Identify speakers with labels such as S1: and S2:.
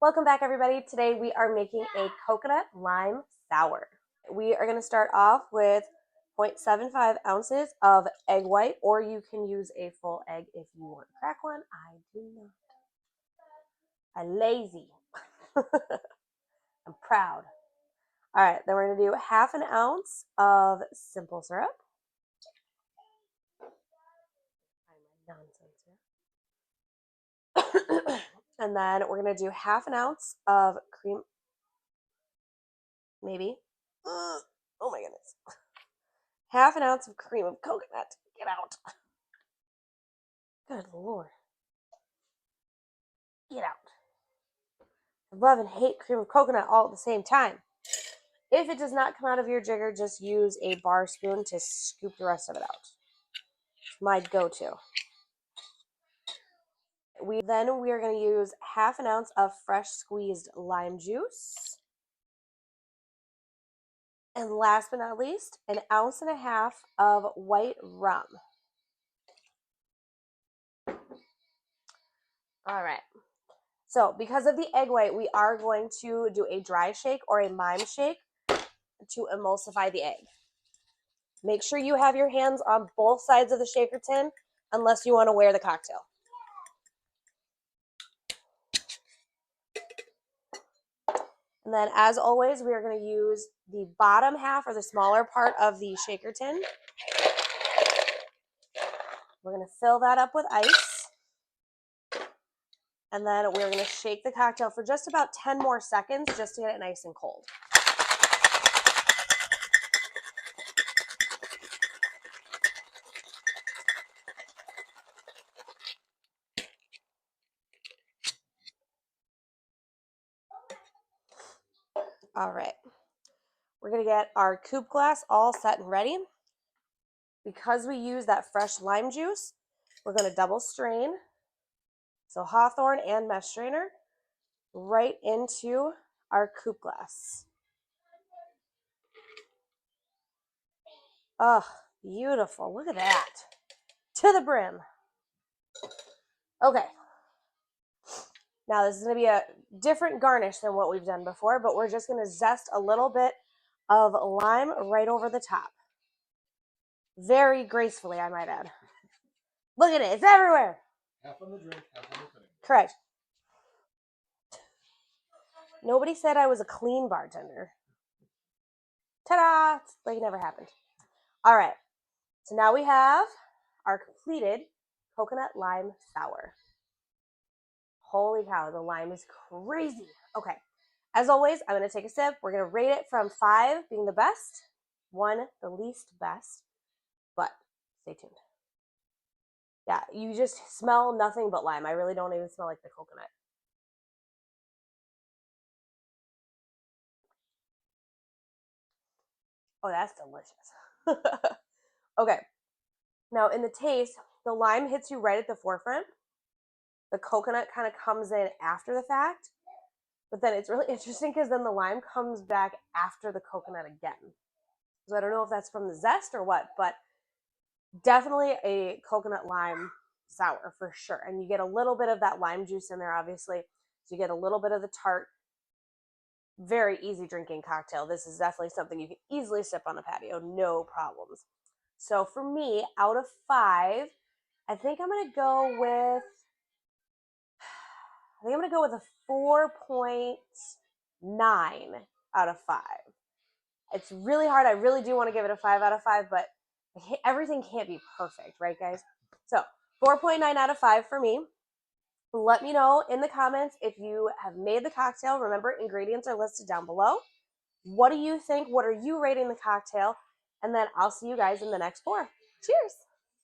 S1: Welcome back, everybody. Today we are making a coconut lime sour. We are going to start off with 0.75 ounces of egg white, or you can use a full egg if you want to crack one. I do not. I'm lazy. I'm proud. All right, then we're going to do half an ounce of simple syrup. And then we're going to do half an ounce of cream. Maybe. Oh my goodness. Half an ounce of cream of coconut. Get out. Good Lord. Get out. I love and hate cream of coconut all at the same time. If it does not come out of your jigger, just use a bar spoon to scoop the rest of it out. It's my go-to. We are going to use half an ounce of fresh squeezed lime juice. And last but not least, an ounce and a half of white rum. All right. So because of the egg white, we are going to do a dry shake or a mime shake to emulsify the egg. Make sure you have your hands on both sides of the shaker tin unless you want to wear the cocktail. And then, as always, we are going to use the bottom half or the smaller part of the shaker tin. We're going to fill that up with ice. And then we're going to shake the cocktail for just about 10 more seconds just to get it nice and cold. All right. We're going to get our coupe glass all set and ready. Because we use that fresh lime juice, we're going to double strain. So Hawthorne and mesh strainer right into our coupe glass. Oh, beautiful. Look at that. To the brim. Okay. Now this is going to be a different garnish than what we've done before, but we're just going to zest a little bit of lime right over the top. Very gracefully, I might add. Look at it. It's everywhere.
S2: Half on the drink, half on the pudding.
S1: Correct. Nobody said I was a clean bartender. Ta-da! It's like it never happened. All right. So now we have our completed coconut lime sour. Holy cow, the lime is crazy. Okay. As always, I'm going to take a sip. We're going to rate it from 5 being the best, 1 the least best, but stay tuned. Yeah, you just smell nothing but lime. I really don't even smell like the coconut. Oh, that's delicious. Okay. Now, in the taste, the lime hits you right at the forefront. The coconut kind of comes in after the fact. But then it's really interesting because then the lime comes back after the coconut again. So I don't know if that's from the zest or what, but definitely a coconut lime sour for sure. And you get a little bit of that lime juice in there, obviously. So you get a little bit of the tart. Very easy drinking cocktail. This is definitely something you can easily sip on the patio, no problems. So for me, out of 5, I think I'm going to go with a 4.9 out of 5. It's really hard. I really do want to give it a 5 out of 5, but everything can't be perfect, right, guys? So 4.9 out of 5 for me. Let me know in the comments if you have made the cocktail. Remember, ingredients are listed down below. What do you think? What are you rating the cocktail? And then I'll see you guys in the next pour. Cheers!